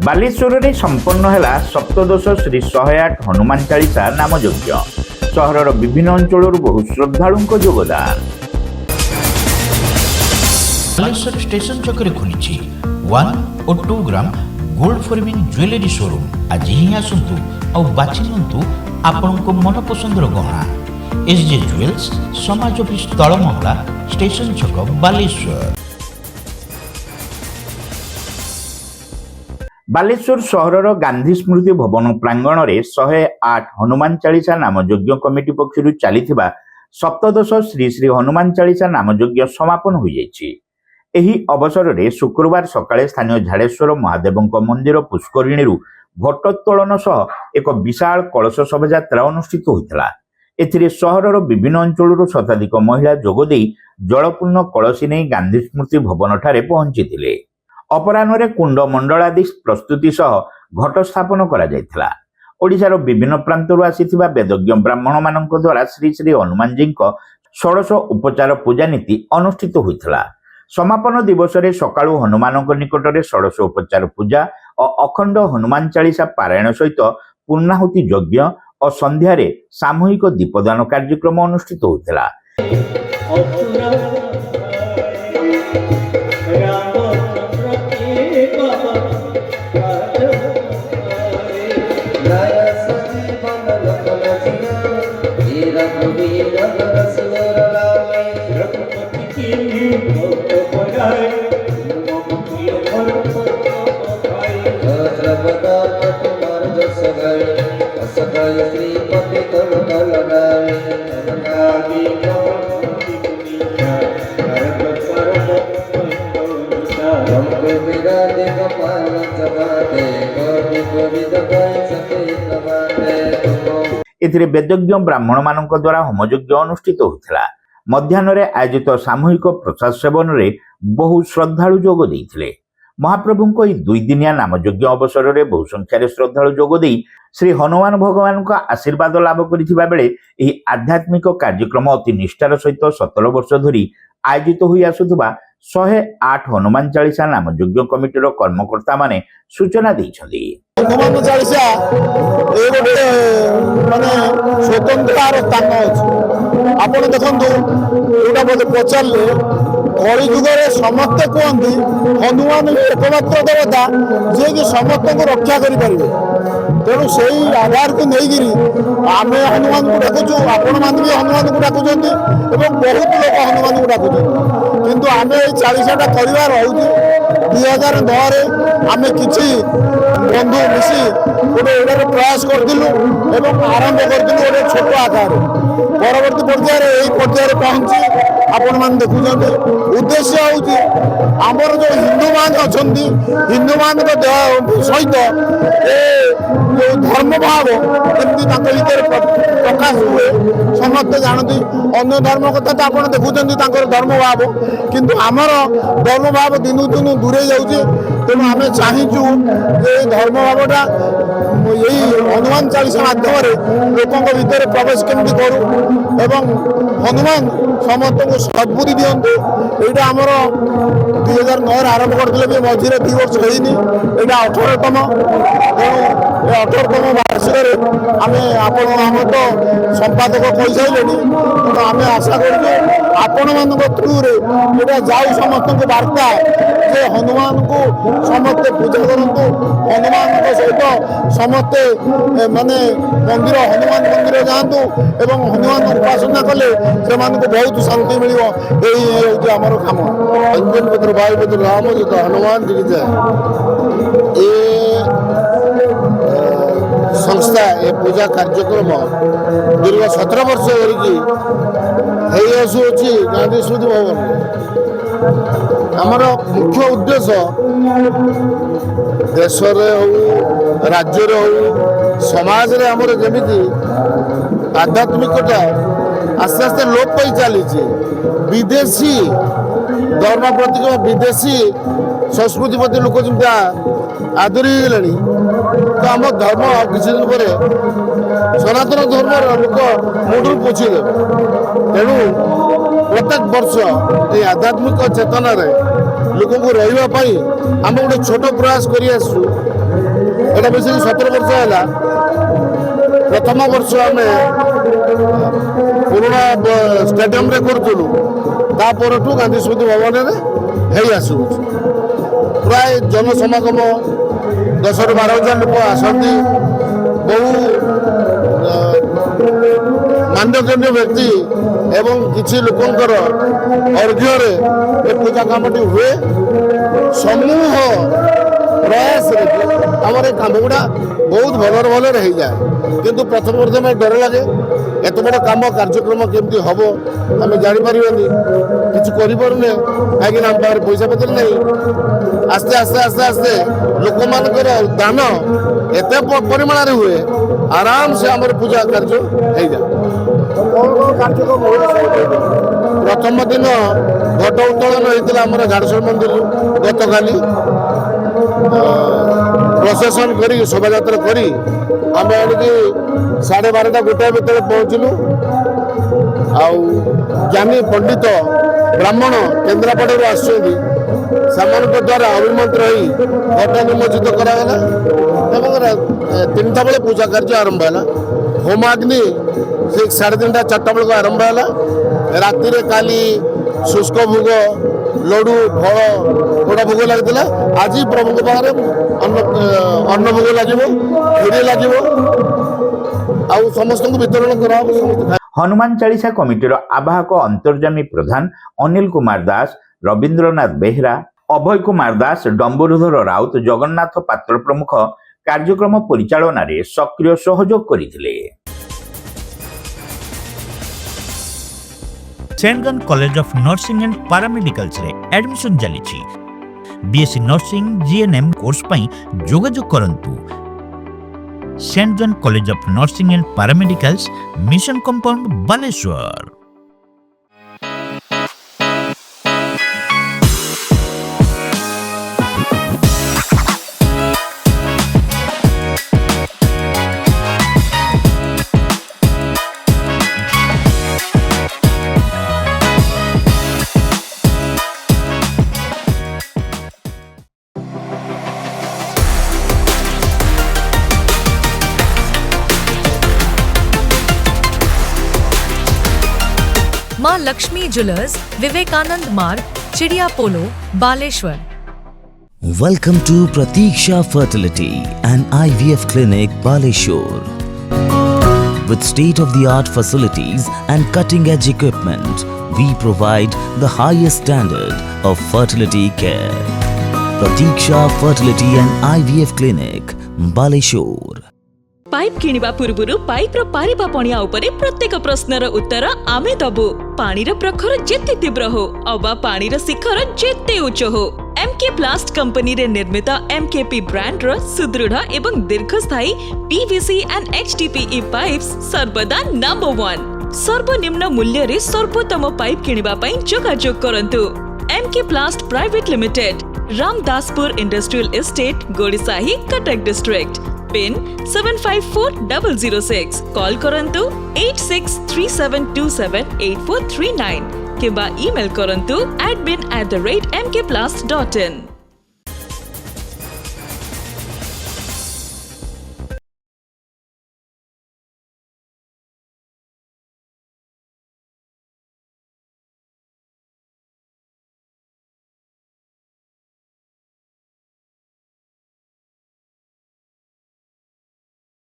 ବାଲେଶ୍ୱରରେ ସମ୍ପନ୍ନ ହେଲା ସପ୍ତଦଶ ଶ୍ରୀ 108 ହନୁମାନ ଚାଳିଶା ନାମଯଜ୍ଞ। ସହରର ବିଭିନ୍ନ ଅଞ୍ଚଳରୁ ବହୁ ଶ୍ରଦ୍ଧାଳୁଙ୍କ ଯୋଗଦାନ। ବାଲେଶ୍ୱର ଷ୍ଟେସନ ଛକରେ ଖୋଲିଛି 1 ଓ 2 gram gold forming jewellery showroom. ଆଜି ହିଁ ଆସନ୍ତୁ ଆଉ ବାଛି ନିଅନ୍ତୁ ଆପଣଙ୍କ ମନପସନ୍ଦର ଗହଣା। SJ ଜୁଏଲ୍ସ, ସମାଜ ଅଫିସ ତଳମହଲା, ଷ୍ଟେସନ ଛକ, ବାଲେଶ୍ୱର। ବାଲେଶ୍ୱର ସହରର ଗାନ୍ଧୀ ସ୍ମୃତି ଭବନ ପ୍ରାଙ୍ଗଣରେ 108 ହନୁମାନ ଚାଳିଶା ନାମଯଜ୍ଞ କମିଟି ପକ୍ଷରୁ ଚାଲିଥିବା ସପ୍ତଦଶ ଶ୍ରୀ ଶ୍ରୀ ହନୁମାନ ଚାଳିଶା ନାମଯଜ୍ଞ ସମାପନ ହୋଇଯାଇଛି। ଏହି ଅବସରରେ ଶୁକ୍ରବାର ସକାଳେ ସ୍ଥାନୀୟ ଝାଡ଼େଶ୍ୱର ମହାଦେବଙ୍କ ମନ୍ଦିର ପୁଷ୍କରିଣୀରୁ ଘଟୋତ୍ତୋଳନ ସହ ଏକ ବିଶାଳ କଳସ ଶୋଭାଯାତ୍ରା ଅନୁଷ୍ଠିତ ହୋଇଥିଲା। ଏଥିରେ ସହରର ବିଭିନ୍ନ ଅଞ୍ଚଳରୁ ଶତାଧିକ ମହିଳା ଯୋଗଦେଇ ଜଳପୂର୍ଣ୍ଣ କଳସୀ ନେଇ ଗାନ୍ଧୀ ସ୍ମୃତି ଭବନଠାରେ ପହଞ୍ଚିଥିଲେ। ଅପରାହ୍ନରେ କୁଣ୍ଡ ମଣ୍ଡଳାଦି ପ୍ରସ୍ତୁତି ସହ ଘଟ ସ୍ଥାପନ କରାଯାଇଥିଲା। ଓଡ଼ିଶାର ବିଭିନ୍ନ ପ୍ରାନ୍ତରୁ ଆସିଥିବା ବେଦଜ୍ଞ ବ୍ରାହ୍ମଣମାନଙ୍କ ଦ୍ୱାରା ଶ୍ରୀ ଶ୍ରୀ ହନୁମାନଜୀଙ୍କ ଷୋଡ଼ଶ ଉପଚାର ପୂଜା ନୀତି ଅନୁଷ୍ଠିତ ହୋଇଥିଲା। ସମାପନ ଦିବସରେ ସକାଳୁ ହନୁମାନଙ୍କ ନିକଟରେ ଷୋଡ଼ଶ ଉପଚାର ପୂଜା ଓ ଅଖଣ୍ଡ ହନୁମାନ ଚାଳିଶା ପାରାୟଣ ସହିତ ପୂର୍ଣ୍ଣାହୁତି ଯଜ୍ଞ ଓ ସନ୍ଧ୍ୟାରେ ସାମୂହିକ ଦୀପଦାନ କାର୍ଯ୍ୟକ୍ରମ ଅନୁଷ୍ଠିତ ହୋଇଥିଲା। ଏଥିରେ ବେଦଜ୍ଞ ବ୍ରାହ୍ମଣମାନଙ୍କ ଦ୍ୱାରା ହୋମଯଜ୍ଞ ଅନୁଷ୍ଠିତ ହୋଇଥିଲା। ମଧ୍ୟାହ୍ନରେ ଆୟୋଜିତ ସାମୂହିକ ପ୍ରସାଦ ସେବନରେ ବହୁ ଶ୍ରଦ୍ଧାଳୁ ଯୋଗ ଦେଇଥିଲେ। ମହାପ୍ରଭୁଙ୍କ ଏହି 2 ଦିନିଆ ନାମଯଜ୍ଞ ଅବସରରେ ବହୁ ସଂଖ୍ୟାରେ ଶ୍ରଦ୍ଧାଳୁ ଯୋଗଦେଇ ଶ୍ରୀ ହନୁମାନ ଭଗବାନଙ୍କ ଆଶୀର୍ବାଦ ଲାଭ କରିଥିବା ବେଳେ ଏହି ଆଧ୍ୟାତ୍ମିକ କାର୍ଯ୍ୟକ୍ରମ ଅତି ନିଷ୍ଠାର ସହିତ 17 ବର୍ଷ ଧରି ଆୟୋଜିତ ହୋଇ ଆସୁଥିବା 108 ହନୁମାନ ଚାଳିଶା ନାମଯଜ୍ଞ କମିଟିର କର୍ମକର୍ତ୍ତାମାନେ ସୂଚନା ଦେଇଛନ୍ତି। ହନୁମାନ ଚାଳିଶା ଏ ଗୋଟେ ମାନେ ସ୍ୱତନ୍ତ୍ର ସ୍ଥାନ ଅଛି। ଆପଣ ଦେଖନ୍ତୁ, ଯୋଉଟା ମୋତେ ପଚାରିଲେ, କଳି ଯୁଗରେ ସମସ୍ତେ କୁହନ୍ତି ହନୁମାନ ଏକମାତ୍ର ଦେବତା ଯିଏକି ସମସ୍ତଙ୍କୁ ରକ୍ଷା କରିପାରିବେ। ତେଣୁ ସେଇ ଆଧାରକୁ ନେଇକିରି ଆମେ ହନୁମାନଙ୍କୁ ଡାକୁଛୁ, ଆପଣମାନେ ବି ହନୁମାନଙ୍କୁ ଡାକୁଛନ୍ତି ଏବଂ ବହୁତ ଲୋକ ହନୁମାନଙ୍କୁ ଡାକୁଛନ୍ତି। କିନ୍ତୁ ଆମେ ଏଇ ଚାଳିଶାଟା କରିବାର ରହୁଛି 2009ରେ ଆମେ କିଛି ବନ୍ଧୁ ମିଶି ଗୋଟେ ଏଇଟାରେ ପ୍ରୟାସ କରିଥିଲୁ ଏବଂ ଆରମ୍ଭ କରିଥିଲୁ ଗୋଟେ ଛୋଟ ଆକାରରେ। ପରବର୍ତ୍ତୀ ପର୍ଯ୍ୟାୟରେ ଏଇ ପର୍ଯ୍ୟାୟରେ ପହଞ୍ଚି ଆପଣମାନେ ଦେଖୁଛନ୍ତି। ଉଦ୍ଦେଶ୍ୟ ହେଉଛି ଆମର ଯେଉଁ ହିନ୍ଦୁମାନେ ଅଛନ୍ତି, ହିନ୍ଦୁମାନଙ୍କ ସହିତ ଏ ଯେଉଁ ଧର୍ମ ଭାବ କେମିତି ତାଙ୍କ ଭିତରେ ପ୍ରକାଶ ହୁଏ। ସମସ୍ତେ ଜାଣନ୍ତି ଅନ୍ୟ ଧର୍ମ କଥା ତ ଆପଣ ଦେଖୁଛନ୍ତି ତାଙ୍କର ଧର୍ମ ଭାବ, କିନ୍ତୁ ଆମର ଧର୍ମ ଭାବ ଦିନକୁ ଦିନ ଦୂରେଇ ଯାଉଛି। ତେଣୁ ଆମେ ଚାହିଁଛୁ ଯେ ଏଇ ଧର୍ମ ଭାବଟା ଏଇ ହନୁମାନ ଚାଳିଶା ମାଧ୍ୟମରେ ଲୋକଙ୍କ ଭିତରେ ପ୍ରବେଶ କେମିତି କରୁ ଏବଂ ହନୁମାନ ସମସ୍ତଙ୍କୁ ସଦ୍ବୁଦ୍ଧି ଦିଅନ୍ତୁ। ଏଇଟା ଆମର 2009ରେ ଆରମ୍ଭ କରିଥିଲେ ବି ମଝିରେ 2 ବର୍ଷ ହେଇନି। ଏଇଟା 18ତମ। ତେଣୁ ଏ 18ତମ ବାର୍ଷିକରେ ଆମେ ଆମର ତ ସମ୍ପାଦକ କହିସାରିଲେଣି, ତେଣୁ ଆମେ ଆଶା କରୁଛୁ ଆପଣମାନଙ୍କ ଥ୍ରୁରେ ଏଇଟା ଯାଉ ସମସ୍ତଙ୍କୁ ବାର୍ତ୍ତା ଯେ ହନୁମାନଙ୍କୁ ସମସ୍ତେ ପୂଜା କରନ୍ତୁ। ହନୁମାନଙ୍କ ସହିତ ସମସ୍ତେ ମାନେ ହନୁମାନ ମନ୍ଦିର ଯାଆନ୍ତୁ ଏବଂ ହନୁମାନ ଉପାସନା କଲେ ସେମାନଙ୍କୁ ବହୁତ ଶାନ୍ତି ମିଳିବ। ଏଇ ହେଉଛି ଆମର କାମ। अंजनपुत्र भाईपुत्र रामदूत हनुमान जी की जय। ये संस्था ये पूजा कार्यक्रम दीर्घ 17 वर्ष धरिकी गांधी स्मृति भवन। आमर मुख्य उद्देश्य देश राज्य समाज रे आमर जमीती आध्यात्मिकता आस्ते आस्ते लोप पाई चली। विदेशी धर्म प्रति विदेशी संस्कृति प्रति लोक जमी आदरी गले तो आम धर्म किसी दिन पर सनातन धर्म लोक मुंडू पोछीदेवे। तेणु प्रत्येक वर्ष ये आध्यात्मिक चेतना ଲୋକଙ୍କୁ ରହିବା ପାଇଁ ଆମେ ଗୋଟେ ଛୋଟ ପ୍ରୟାସ କରି ଆସିଛୁ। ଏଇଟା ବେଶୀ 17 ବର୍ଷ ହେଲା। ପ୍ରଥମ ବର୍ଷ ଆମେ ପୁରୁଣା ଷ୍ଟାଡିୟମରେ କରୁଥିଲୁ, ତା ପରଠୁ ଗାନ୍ଧୀ ସ୍ମୃତି ଭବନରେ ହେଇ ଆସୁଛୁ। ପ୍ରାୟ ଜନସମାଗମ 10ରୁ 12,000 ଲୋକ ଆସନ୍ତି। ବହୁ ମାନ୍ୟଗଣ୍ୟ ବ୍ୟକ୍ତି ଏବଂ କିଛି ଲୋକଙ୍କର ଅର୍ଘ୍ୟରେ ଏ ପୂଜା କାମଟି ହୁଏ। ସମୂହ ପ୍ରୟାସରେ ଆମର ଏ କାମ ଗୁଡ଼ା ବହୁତ ଭଲରେ ହେଇଯାଏ। କିନ୍ତୁ ପ୍ରଥମେ ଡର ଲାଗେ, ଏତେ ବଡ଼ କାମ କାର୍ଯ୍ୟକ୍ରମ କେମିତି ହେବ ଆମେ ଜାଣିପାରିବାନି, କିଛି କରିପାରୁନେ, କାହିଁକିନା ଆମ ପାଖରେ ପଇସା ପତ୍ର ନାହିଁ। ଆସ୍ତେ ଆସ୍ତେ ଲୋକମାନଙ୍କର ଦାନ ଏତେ ପରିମାଣରେ ହୁଏ, ଆରାମସେ ଆମର ପୂଜା କାର୍ଯ୍ୟ ହେଇଯାଏ। ପ୍ରଥମ ଦିନ ଘଟ ଉତ୍ତୋଳନ ହେଇଥିଲା ଆମର ଝାଡ଼େଶ୍ୱର ମନ୍ଦିର ଗତକାଲି। ପ୍ରସେସନ କରି ଶୋଭାଯାତ୍ରା କରି ଆମେ ଆଣିକି 12:30 ଗୋଟାଏ ଭିତରେ ପହଞ୍ଚିଲୁ। ଆଉ ଜ୍ଞାନୀ ପଣ୍ଡିତ ବ୍ରାହ୍ମଣ କେନ୍ଦ୍ରାପଡ଼ାରୁ ଆସିଛନ୍ତି, ସେମାନଙ୍କ ଦ୍ୱାରା ଅଭିମନ୍ତ୍ର ହୋଇ ଘଟ ନିମଜ୍ଜିତ କରାଗଲା ଏବଂ 3ଟା ବେଳେ ପୂଜା କାର୍ଯ୍ୟ ଆରମ୍ଭ ହେଲା। ହୋମାଗ୍ନି ସେ 3:30 4ଟା ବେଳକୁ ଆରମ୍ଭ ହେଲା। ରାତିରେ କାଲି ଶୁଷ୍କ ଭୋଗ, ଲଡ଼ୁ, ଫଳ, ପୋଡ଼ା ଭୋଗ ଲାଗିଥିଲା। ଆଜି ପ୍ରଭୁଙ୍କ ପାଖରେ ଅନ୍ନ ଭୋଗ ଲାଗିବ, କ୍ଷୀରି ଲାଗିବ, ଆଉ ସମସ୍ତଙ୍କୁ ବିତରଣ କରାହେବ। ସମସ୍ତେ ହନୁମାନ ଚାଳିଶା କମିଟିର ଆବାହକ ଅନ୍ତର୍ଯାମୀ ପ୍ରଧାନ ଅନିଲ କୁମାର ଦାସ, ରବୀନ୍ଦ୍ରନାଥ ବେହେରା, ଅଭୟ କୁମାର ଦାସ, ଡମ୍ବରୁଧର ରାଉତ, ଜଗନ୍ନାଥ ପାତ୍ର ପ୍ରମୁଖ କାର୍ଯ୍ୟକ୍ରମ ପରିଚାଳନାରେ ସକ୍ରିୟ ସହଯୋଗ କରିଥିଲେ। Saint John college of nursing and paramedicals रे एडमिशन चलीछि। बीएससी नर्सिंग जीएनएम कोर्स पई जोगाजोग करंतु। Saint John college of nursing and paramedicals, mission compound, Baleshwar. Maa Lakshmi jewellers, Vivekananda Marg, Chidiya Polo, Baleshwar. Welcome to Pratiksha Fertility and IVF Clinic, Baleshwar. With state-of-the-art facilities and cutting-edge equipment, we provide the highest standard of fertility care. Pratiksha Fertility and IVF Clinic, Baleshwar. Pipe किनिबा पूर्वरु pipe रो पारिबा पणिया उपरे प्रत्येक प्रश्नर उत्तर आमे दबु। पानीर प्रखर जेते तीव्र हो अबा पानीर शिखर जेते उच्च हो, एमके प्लास्ट कंपनी रे निर्मित एमकेपी ब्रांड रो सुदृढ़ एवं दीर्घस्थायी पीवीसी एंड एचडीपीई पाइप्स सर्वदा नंबर 1। सर्वनिम्न मूल्य रे सर्वोत्तम पाइप किनिबा पई जोगाजोग करंतु। MK plast private limited, Ramdaspur industrial estate, Godisahi, Cuttack district. Pin 754006। Call करंतु 8637278439 किंबा ईमेल करंतु admin@mkplast.in।